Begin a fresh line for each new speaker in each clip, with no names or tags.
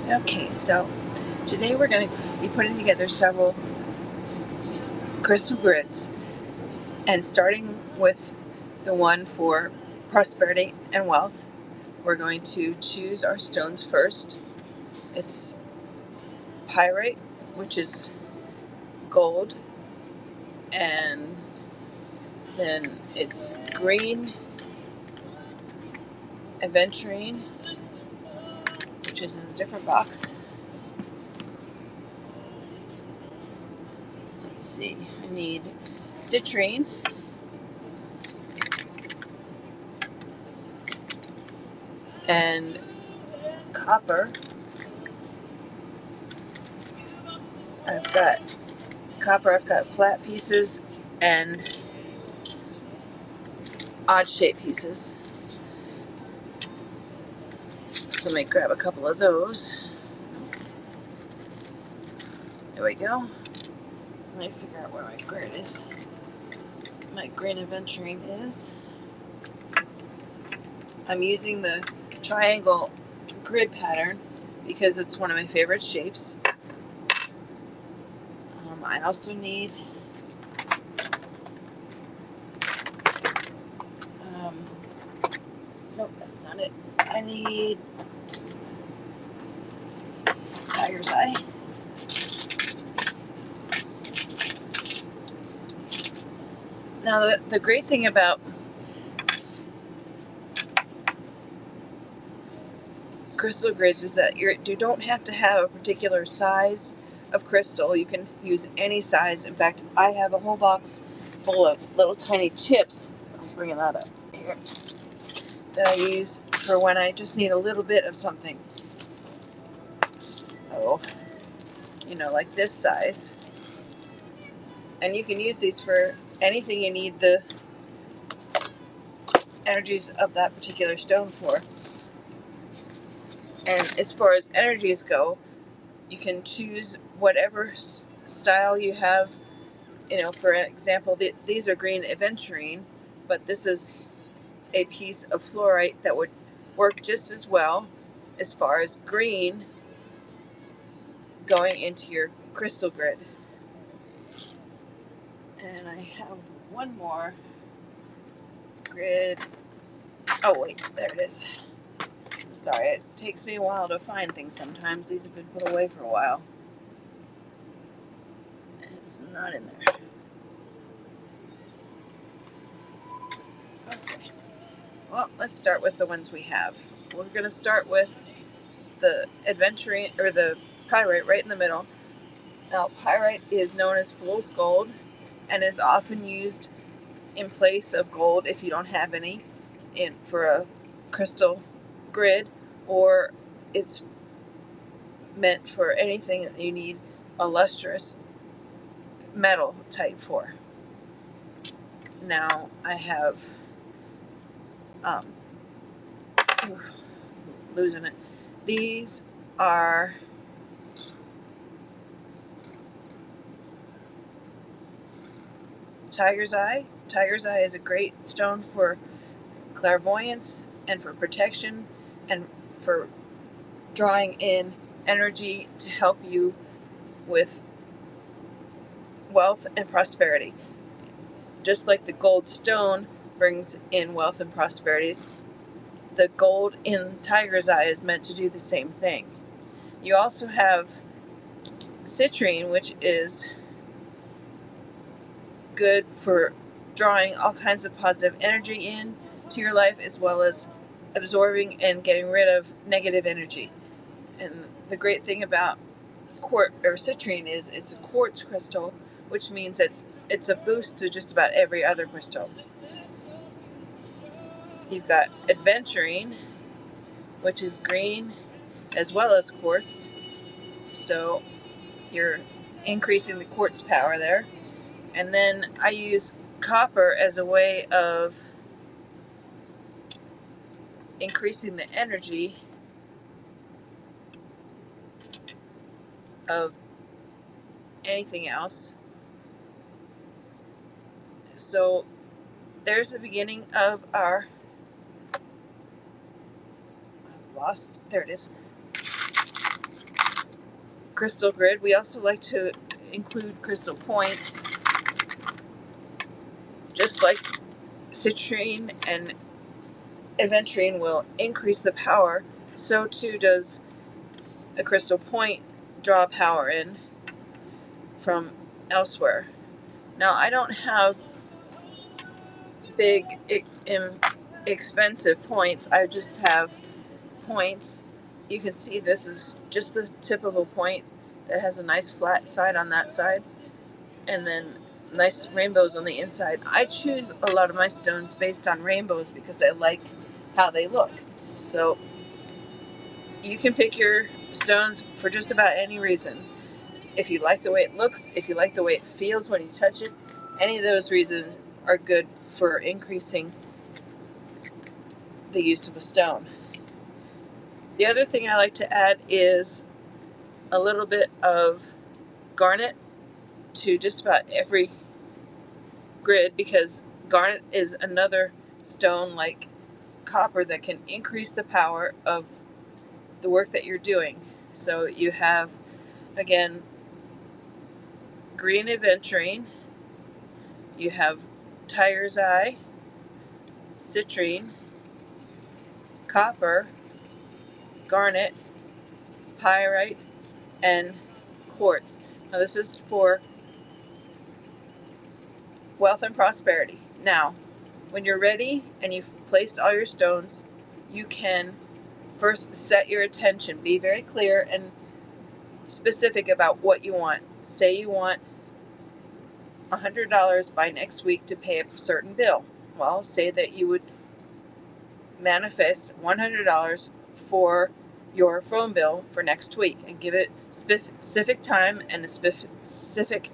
Okay, so today we're going to be putting together several crystal grids, and starting with the one for prosperity and wealth. We're going to choose our stones first. It's pyrite, which is gold, and then it's green aventurine, which is in a different box. Let's see, I need citrine, and copper. I've got I've got flat pieces and odd shaped pieces. So let me grab a couple of those. There we go. Let me figure out where my grid is. My green aventurine is. I'm using the triangle grid pattern because it's one of my favorite shapes. I also need nope, that's not it. I need tiger's eye. Now the great thing about crystal grids is that you don't have to have a particular size of crystal. You can use any size. In fact, I have a whole box full of little tiny chips. I'm bringing that up here, that I use for when I just need a little bit of something. So, like this size. And you can use these for anything you need the energies of that particular stone for. And as far as energies go, you can choose whatever style you have. For example, these are green aventurine, but this is a piece of fluorite that would work just as well as far as green going into your crystal grid. And I have one more grid. Oh wait, there it is. I'm sorry, it takes me a while to find things sometimes. These have been put away for a while. It's not in there. Okay. Well, let's start with the ones we have. We're going to start with the aventurine, or the pyrite, right in the middle. Now, pyrite is known as fool's gold and is often used in place of gold if you don't have any for a crystal grid, or it's meant for anything that you need a lustrous metal type for. Now I have losing it. These are tiger's eye. Tiger's eye is a great stone for clairvoyance and for protection and for drawing in energy to help you with wealth and prosperity. Just like the gold stone brings in wealth and prosperity, the gold in tiger's eye is meant to do the same thing. You also have citrine, which is good for drawing all kinds of positive energy in to your life, as well as absorbing and getting rid of negative energy. And the great thing about citrine is it's a quartz crystal, which means it's a boost to just about every other crystal. You've got aventurine, which is green as well as quartz, so you're increasing the quartz power there. And then I use copper as a way of increasing the energy of anything else. So there's the beginning of our there it is. crystal grid. We also like to include crystal points, just like citrine and aventurine will increase the power, so too does a crystal point draw power in from elsewhere. Now, I don't have big, expensive points. I just have points. You can see this is just the tip of a point that has a nice flat side on that side, and then nice rainbows on the inside. I choose a lot of my stones based on rainbows because I like how they look. So you can pick your stones for just about any reason. If you like the way it looks, if you like the way it feels when you touch it, any of those reasons are good for increasing the use of a stone. The other thing I like to add is a little bit of garnet to just about every grid, because garnet is another stone like copper that can increase the power of the work that you're doing. So you have, again, green aventurine, you have tiger's eye, citrine, copper, garnet, pyrite, and quartz. Now this is for wealth and prosperity. Now, when you're ready and you've placed all your stones, you can first set your attention. Be very clear and specific about what you want. Say you want $100 by next week to pay a certain bill. Well, say that you would manifest $100 for your phone bill for next week and give it specific time and a specific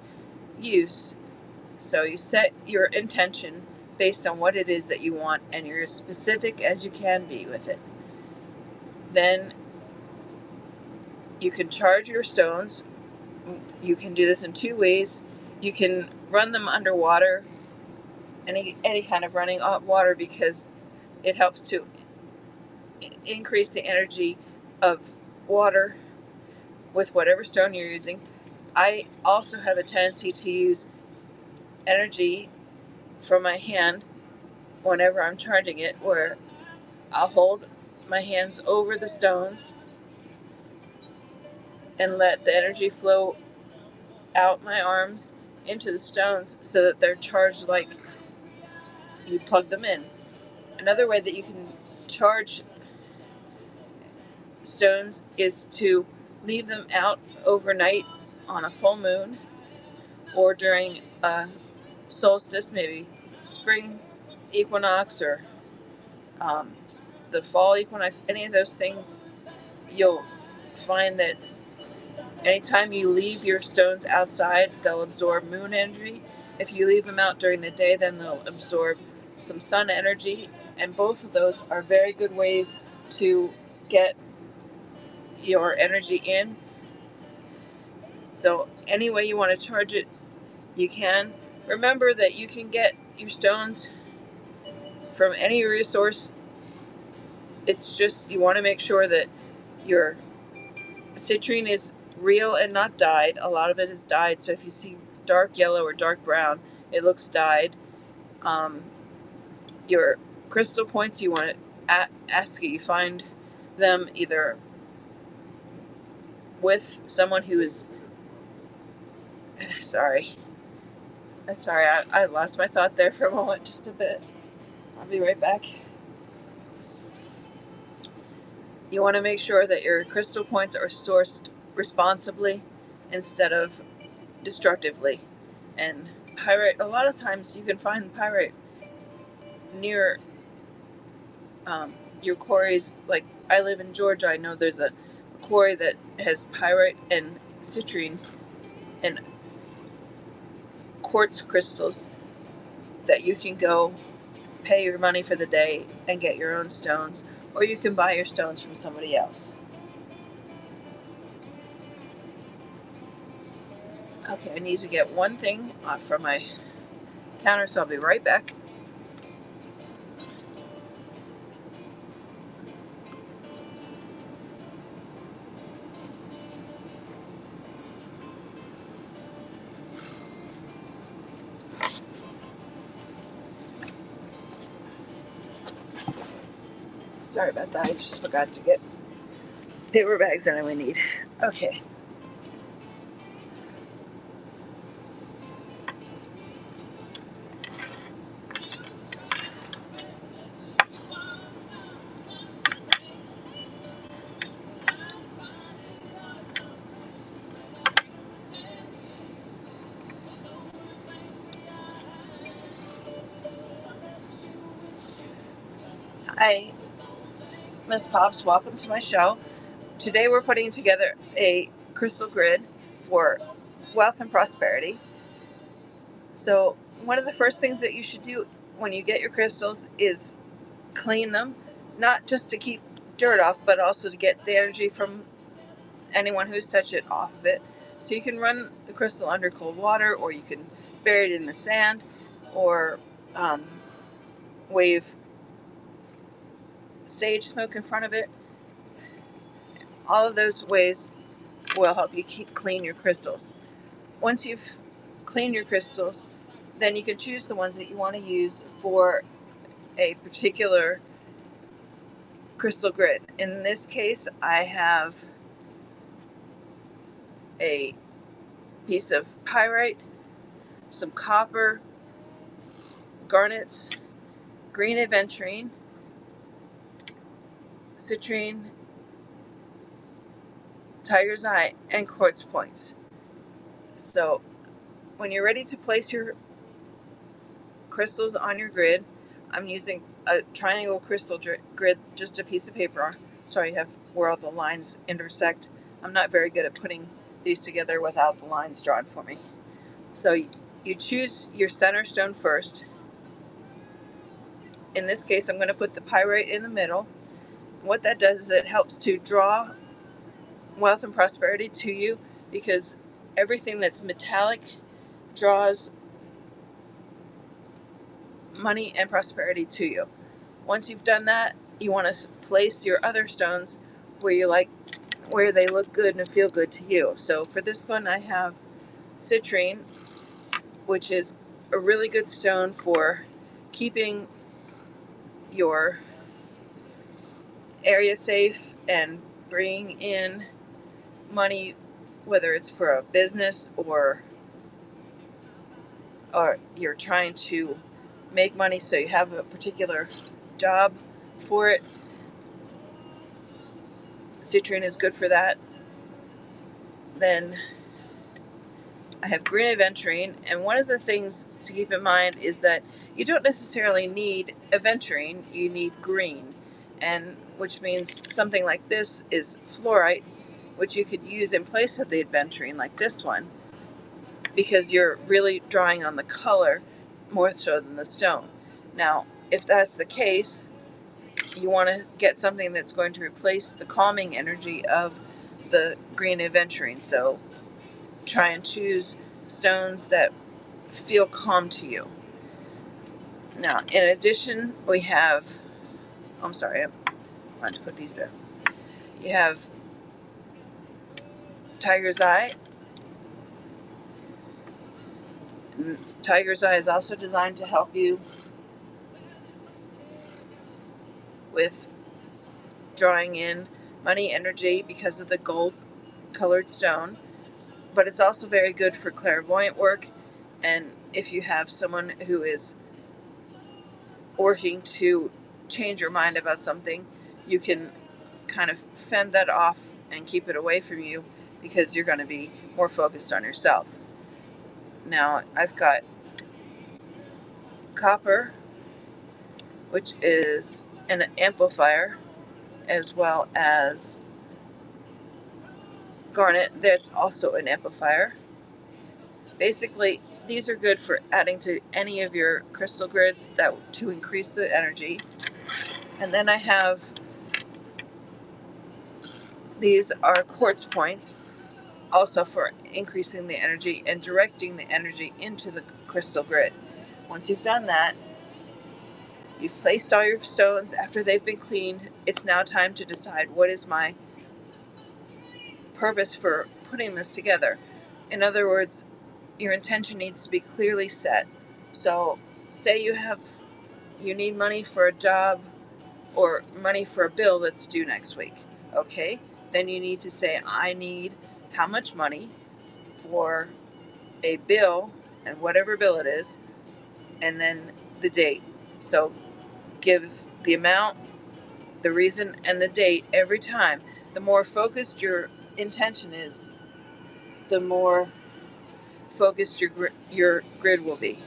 use. So you set your intention based on what it is that you want, and you're as specific as you can be with it. Then you can charge your stones. You can do this in two ways. You can run them underwater, any kind of running water, because it helps to increase the energy of water with whatever stone you're using. I also have a tendency to use energy from my hand whenever I'm charging it, where I'll hold my hands over the stones and let the energy flow out my arms into the stones so that they're charged like you plug them in. Another way that you can charge stones is to leave them out overnight on a full moon, or during a solstice, maybe spring equinox, or the fall equinox. Any of those things, you'll find that anytime you leave your stones outside, they'll absorb moon energy. If you leave them out during the day, then they'll absorb some sun energy, and both of those are very good ways to get your energy in. So any way you want to charge it, you can. Remember that you can get your stones from any resource. It's just you want to make sure that your citrine is real and not dyed. A lot of it is dyed, so if you see dark yellow or dark brown, it looks dyed. Your crystal points, you want to ask you find them either with someone who is sorry, I lost my thought there for a moment, just a bit. I'll be right back. You want to make sure that your crystal points are sourced responsibly instead of destructively. And pyrite, a lot of times you can find pyrite near your quarries. Like, I live in Georgia, I know there's a quarry that has pyrite and citrine and quartz crystals that you can go pay your money for the day and get your own stones, or you can buy your stones from somebody else. Okay, I need to get one thing off from my counter, so I'll be right back. Sorry about that. I just forgot to get paper bags that I would need. Okay. Hi, Miss Pops. Welcome to my show. Today we're putting together a crystal grid for wealth and prosperity. So one of the first things that you should do when you get your crystals is clean them, not just to keep dirt off, but also to get the energy from anyone who's touched it off of it. So you can run the crystal under cold water, or you can bury it in the sand, or wave sage smoke in front of it. All of those ways will help you keep clean your crystals. Once you've cleaned your crystals, then you can choose the ones that you want to use for a particular crystal grid. In this case, I have a piece of pyrite, some copper, garnets, green aventurine, citrine, tiger's eye, and quartz points. So when you're ready to place your crystals on your grid, I'm using a triangle crystal grid, just a piece of paper, so I have where all the lines intersect. I'm not very good at putting these together without the lines drawn for me. So you choose your center stone first. In this case, I'm going to put the pyrite in the middle. What that does is it helps to draw wealth and prosperity to you, because everything that's metallic draws money and prosperity to you. Once you've done that, you want to place your other stones where they look good and feel good to you. So for this one, I have citrine, which is a really good stone for keeping your area safe and bringing in money, whether it's for a business or you're trying to make money, so you have a particular job for it. Citrine is good for that. Then I have green aventurine, and one of the things to keep in mind is that you don't necessarily need aventurine, you need green, and which means something like this is fluorite, which you could use in place of the aventurine, like this one, because you're really drawing on the color more so than the stone. Now, if that's the case, you want to get something that's going to replace the calming energy of the green aventurine. So try and choose stones that feel calm to you. Now, in addition, we have, I'm sorry, I want to put these there. You have tiger's eye. Tiger's eye is also designed to help you with drawing in money energy because of the gold colored stone, but it's also very good for clairvoyant work. And if you have someone who is working to change your mind about something, you can kind of fend that off and keep it away from you, because you're going to be more focused on yourself. Now, I've got copper, which is an amplifier, as well as garnet, that's also an amplifier. Basically, these are good for adding to any of your crystal grids to increase the energy. And then I have, these are quartz points, also for increasing the energy and directing the energy into the crystal grid. Once you've done that, you've placed all your stones after they've been cleaned. It's now time to decide, what is my purpose for putting this together? In other words, your intention needs to be clearly set. So say you need money for a job, or money for a bill that's due next week. Okay, then you need to say, I need how much money for a bill, and whatever bill it is, and then the date. So give the amount, the reason, and the date every time. The more focused your intention is, the more focused your grid will be.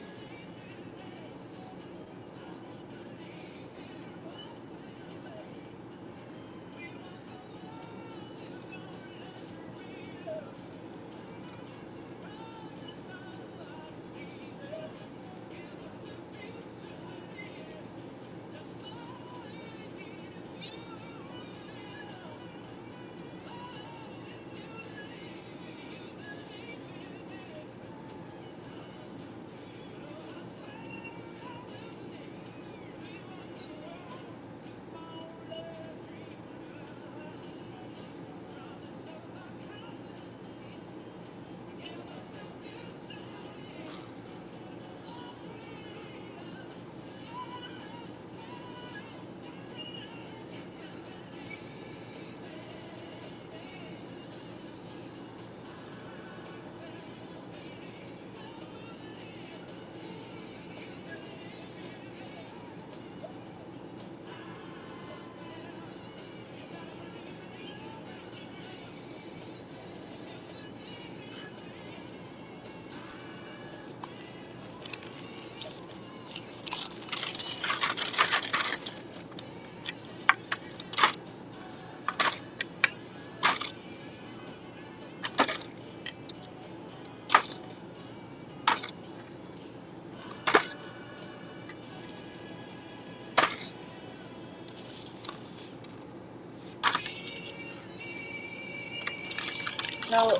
So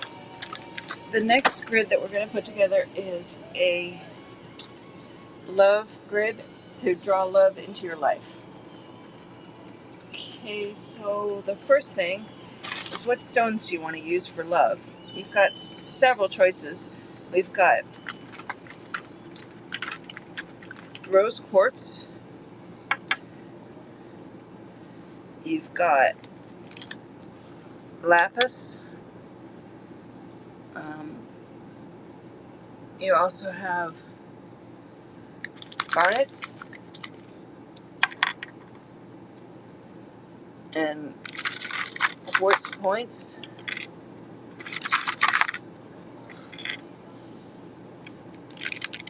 the next grid that we're going to put together is a love grid to draw love into your life. Okay, so the first thing is, what stones do you want to use for love? You've got several choices. We've got rose quartz, you've got lapis, um, you also have garnets and quartz points,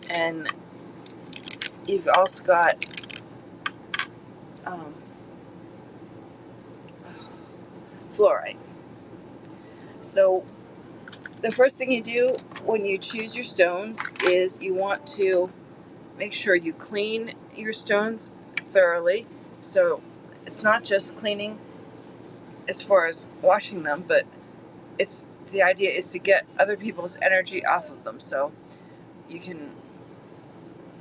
and you've also got um, fluorite. So the first thing you do when you choose your stones is you want to make sure you clean your stones thoroughly. So it's not just cleaning as far as washing them, but it's the idea is to get other people's energy off of them. So you can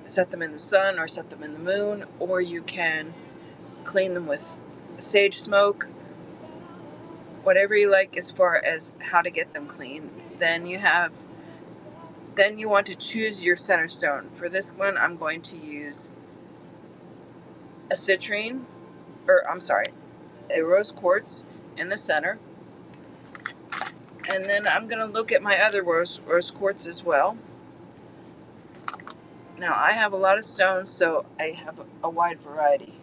set them in the sun or set them in the moon, or you can clean them with sage smoke, whatever you like as far as how to get them clean. Then you want to choose your center stone. For this one, I'm going to use a citrine, or I'm sorry, a rose quartz in the center. And then I'm going to look at my other rose quartz as well. Now, I have a lot of stones, so I have a wide variety.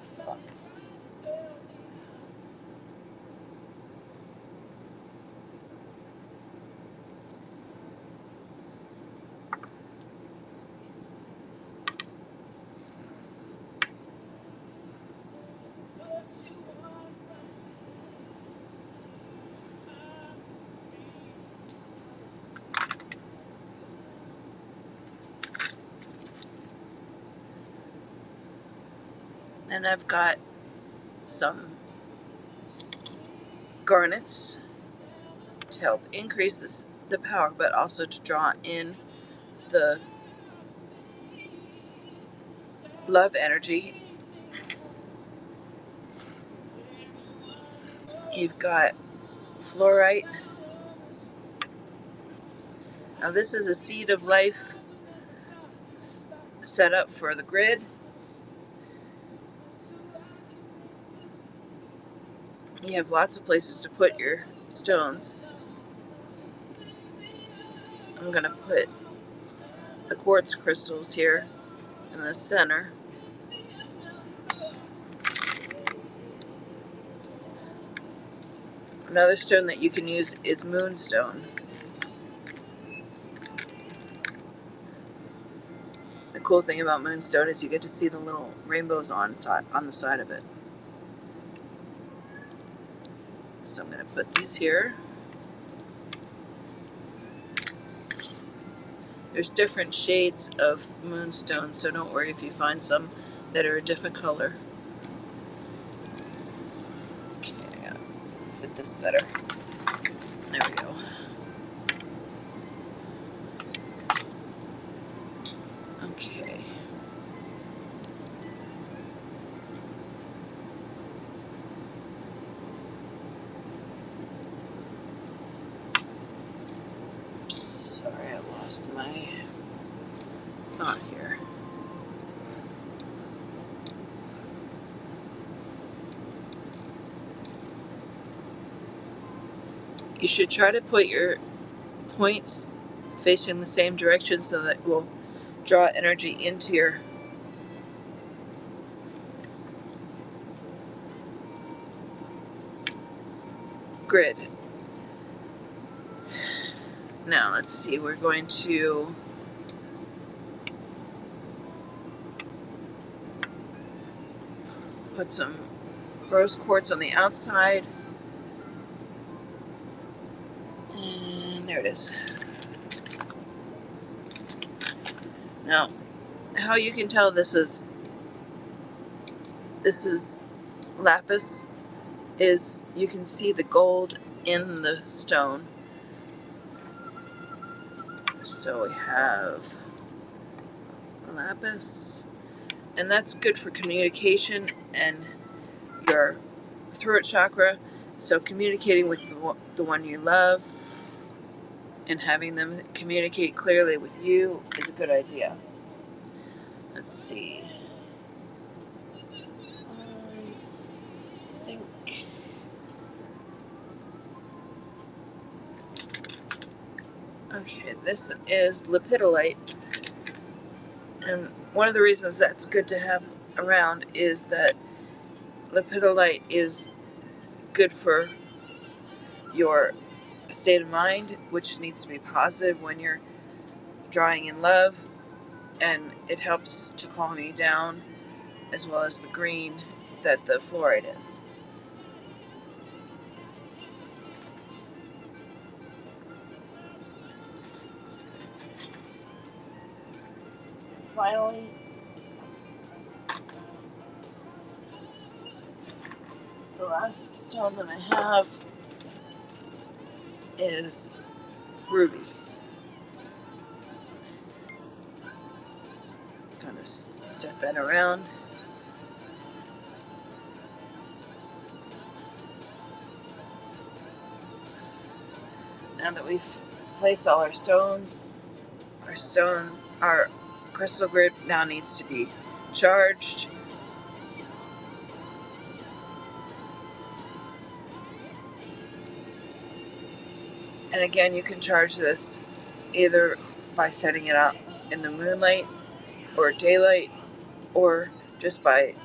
And I've got some garnets to help increase the power, but also to draw in the love energy. You've got fluorite. Now this is a seed of life set up for the grid. You have lots of places to put your stones. I'm going to put the quartz crystals here in the center. Another stone that you can use is moonstone. The cool thing about moonstone is you get to see the little rainbows on the side of it. So I'm going to put these here. There's different shades of moonstone, so don't worry if you find some that are a different color. Okay, I gotta fit this better. There we go. Okay. Sorry, I lost my thought here. You should try to put your points facing the same direction so that it will draw energy into your grid. Now let's see, we're going to put some rose quartz on the outside. And there it is. Now, how you can tell this is lapis is you can see the gold in the stone. So we have lapis, and that's good for communication and your throat chakra. So communicating with the one you love and having them communicate clearly with you is a good idea. Let's see. I think okay, this is lepidolite, and one of the reasons that's good to have around is that lepidolite is good for your state of mind, which needs to be positive when you're drawing in love, and it helps to calm you down, as well as the green that the fluoride is. Finally, the last stone that I have is ruby. Kind of set that around. Now that we've placed all our stones, our crystal grid now needs to be charged. And again, you can charge this either by setting it up in the moonlight or daylight, or just by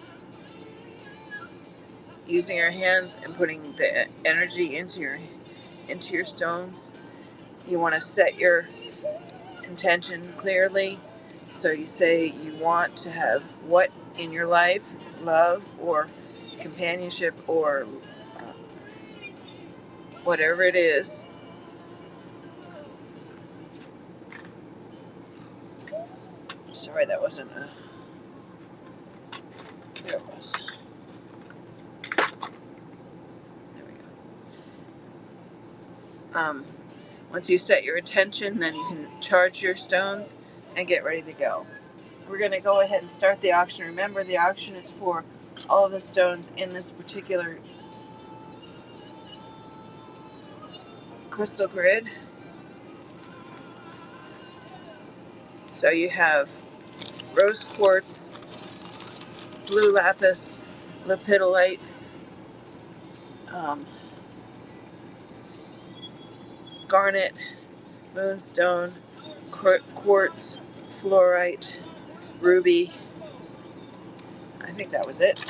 using your hands and putting the energy into your stones. You want to set your intention clearly. So you say you want to have what in your life, love or companionship or whatever it is. Sorry, that wasn't a... There it was. There we go. Once you set your intention, then you can charge your stones and get ready to go. We're going to go ahead and start the auction. Remember, the auction is for all of the stones in this particular crystal grid. So you have rose quartz, blue lapis, lepidolite, garnet, moonstone, quartz, fluorite, ruby. I think that was it.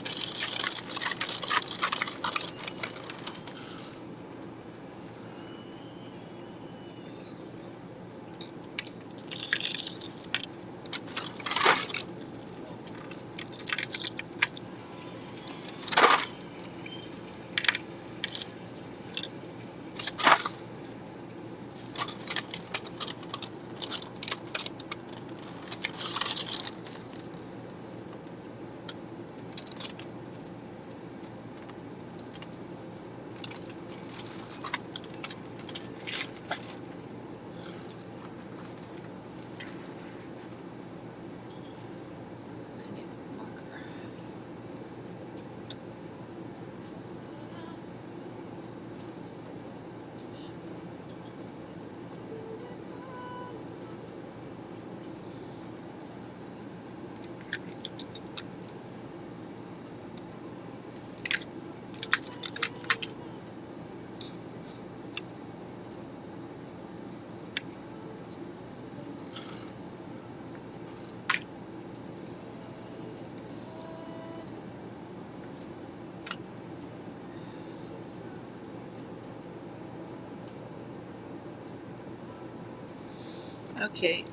Okay,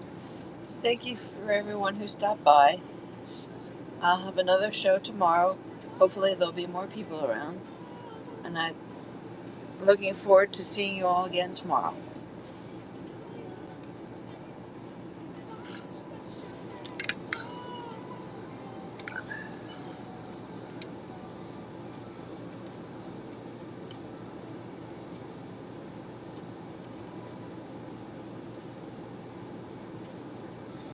thank you for everyone who stopped by. I'll have another show tomorrow. Hopefully there'll be more people around. And I'm looking forward to seeing you all again tomorrow.